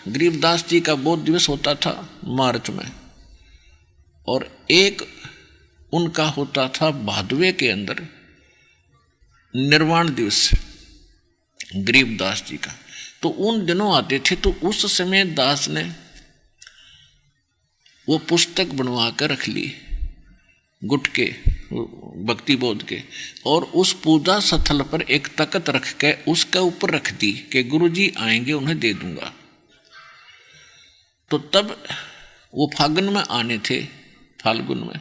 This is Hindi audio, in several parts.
गरीबदास जी का बोध दिवस होता था मार्च में, और एक उनका होता था भादवे के अंदर निर्वाण दिवस गरीबदास जी का। तो उन दिनों आते थे, तो उस समय दास ने वो पुस्तक बनवा कर रख ली गुट के भक्ति बोध के, और उस पूजा स्थल पर एक तख्त रख के उसके ऊपर रख दी कि गुरुजी आएंगे उन्हें दे दूंगा। तो तब वो फागुन में आने थे, फाल्गुन में,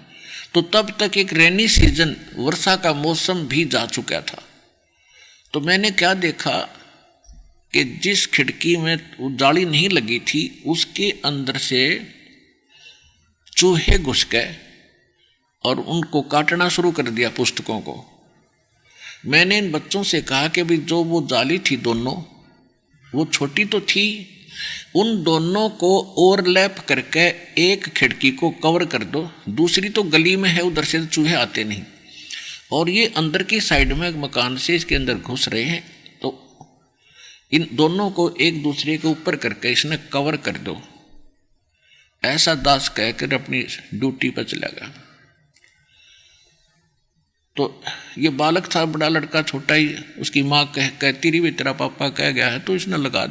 तो तब तक एक रेनी सीजन वर्षा का मौसम भी जा चुका था। तो मैंने क्या देखा कि जिस खिड़की में वो जाली नहीं लगी थी उसके अंदर से चूहे घुस गए और उनको काटना शुरू कर दिया पुस्तकों को। मैंने इन बच्चों से कहा कि भाई जो वो जाली थी दोनों, वो छोटी तो थी, उन दोनों को ओवरलैप करके एक खिड़की को कवर कर दो, दूसरी तो गली में है, उधर से चूहे आते नहीं, और ये अंदर की साइड में मकान से इसके अंदर घुस रहे हैं, तो इन दोनों को एक दूसरे के ऊपर करके इसने कवर कर दो। ऐसा दास कहकर अपनी ड्यूटी पर चला गया। तो ये बालक था, बड़ा लड़का छोटा ही, उसकी माँ कहती रही तेरा पापा कह गया है तो इसने लगा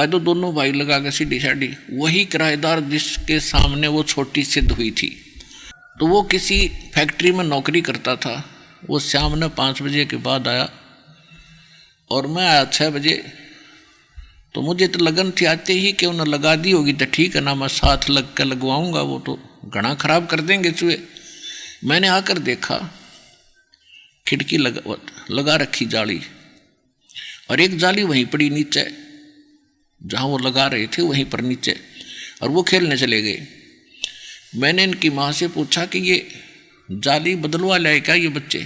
दो। दोनों भाई लगा के सीढ़ी साढ़ी। वही किराएदार जिसके सामने वो छोटी सिद्ध हुई थी, तो वो किसी फैक्ट्री में नौकरी करता था। वो शाम में 5 बजे के बाद आया और मैं आया 6 बजे। तो मुझे तो लगन थी आते ही कि उन्हें लगा दी होगी तो ठीक है ना, मैं साथ लग कर लगवाऊंगा, वो तो घना खराब कर देंगे चूहे। मैंने आकर देखा खिड़की लगा रखी जाली, और एक जाली वहीं पड़ी नीचे जहाँ वो लगा रहे थे, वहीं पर नीचे, और वो खेलने चले गए। मैंने इनकी माँ से पूछा कि ये जाली बदलवा लाए क्या ये बच्चे?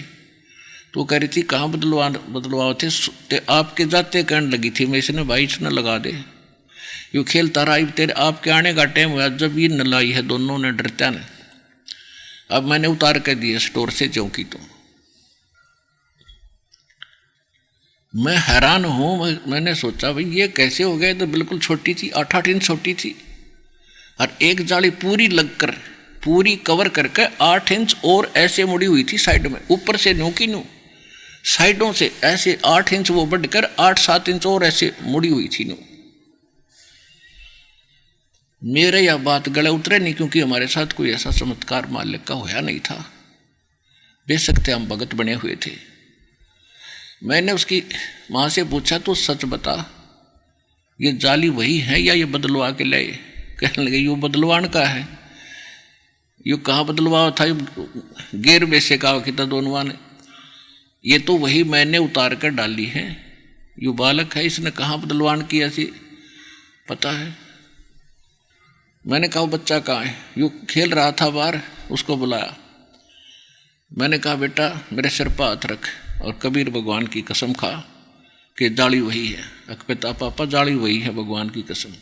तो कह रही थी कहाँ बदलवाओ थे आपके जाते कहने लगी थी। मैं इसने भाई इसने लगा दे, यूँ खेलता रहा, तेरे आपके आने का टाइम हुआ जब ये न लाई है, दोनों ने डरता ने। अब मैंने उतार कर दिए स्टोर से चौकी। तो मैं हैरान हूँ, मैंने सोचा भाई ये कैसे हो गए? तो बिल्कुल छोटी थी, 8-8 इंच छोटी थी, और एक जाली पूरी लगकर पूरी कवर करके 8 इंच और ऐसे मुड़ी हुई थी साइड में, ऊपर से न्यू की न्यू, साइडों से ऐसे 8 इंच वो बढ़कर 8-7 इंच और ऐसे मुड़ी हुई थी न्यू। मेरे यह बात गले उतरे नहीं, क्योंकि हमारे साथ कोई ऐसा चमत्कार मालिक का होया नहीं था। बेशक हम भगत बने हुए थे। मैंने उसकी माँ से पूछा तो सच बता, ये जाली वही है या ये बदलवा के लाए? कहने लगे यो बदलवान का है। यो कहाँ बदलवा था? गेर बेसे का कि दोनों ने, ये तो वही मैंने उतार कर डाली है। यो बालक है, इसने कहाँ बदलवान किया सी पता है? मैंने कहा बच्चा कहाँ है? यो खेल रहा था बाहर, उसको बुलाया। मैंने कहा बेटा मेरे सिर पर हाथ रख और कबीर भगवान की कसम खा कि जाली वही है। अकपिता पापा जाली वही है, भगवान की कसम।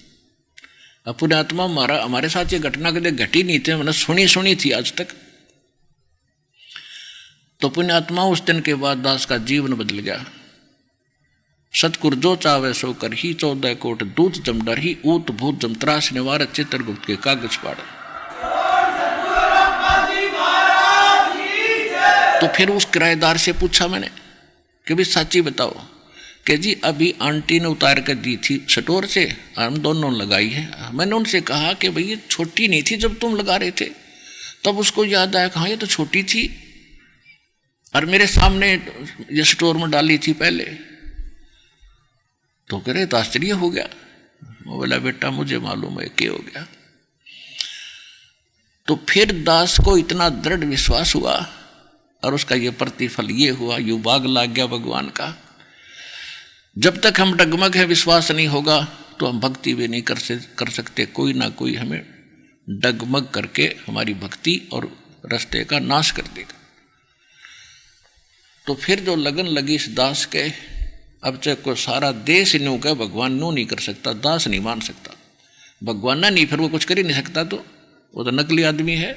अपने आत्मा हमारे साथ ये घटना कभी घटी नहीं थी, मैंने सुनी थी आज तक। तो पुण्य आत्मा उस दिन के बाद दास का जीवन बदल गया। सतकुर जो चावे सो कर ही, 14 कोट दूत जम डर ही, ऊत भूत जम त्रास निवार, चित्रगुप्त के कागज पाड़। तो फिर उस किराएदार से पूछा मैंने कि भाई सच्ची बताओ कि जी अभी आंटी ने उतार कर दी थी स्टोर से, हम दोनों लगाई है। मैंने उनसे कहा कि भाई ये छोटी नहीं थी जब तुम लगा रहे थे? तब उसको याद आया कहाँ ये तो छोटी थी, और मेरे सामने ये स्टोर में डाली थी पहले। तो कह रहे तो आश्चर्य हो गया। बोला बेटा मुझे मालूम है क्या हो गया। तो फिर दास को इतना दृढ़ विश्वास हुआ, और उसका ये प्रतिफल ये हुआ, यू बाग लाग गया भगवान का। जब तक हम डगमग है, विश्वास नहीं होगा, तो हम भक्ति भी नहीं कर सकते। कोई ना कोई हमें डगमग करके हमारी भक्ति और रास्ते का नाश कर देगा। तो फिर जो लगन लगी इस दास के, अब चाहे को सारा देश न्यू का भगवान न्यू नहीं कर सकता, दास नहीं मान सकता, भगवान ना नहीं, फिर वो कुछ कर ही नहीं सकता, तो वो तो नकली आदमी है।